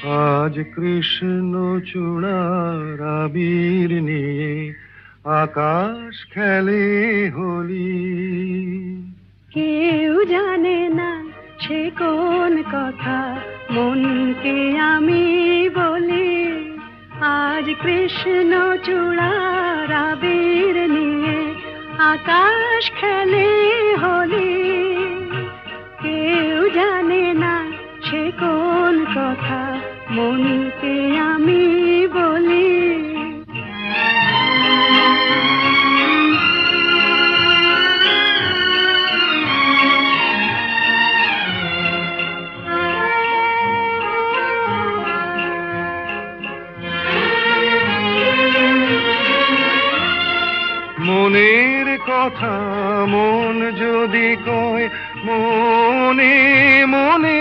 আজ কৃষ্ণ চূড়ার আবির নিয়ে আকাশ খেলে হোলি। কেউ জানে না সে কোন কথা মনকে আমি বলি। আজ কৃষ্ণ চূড়ার আবির নিয়ে আকাশ খেলে হোলি। কেউ জানে না সে কোন কথা মনকে আমি বলি। মনের কথা মন যদি কয়, মনে মনে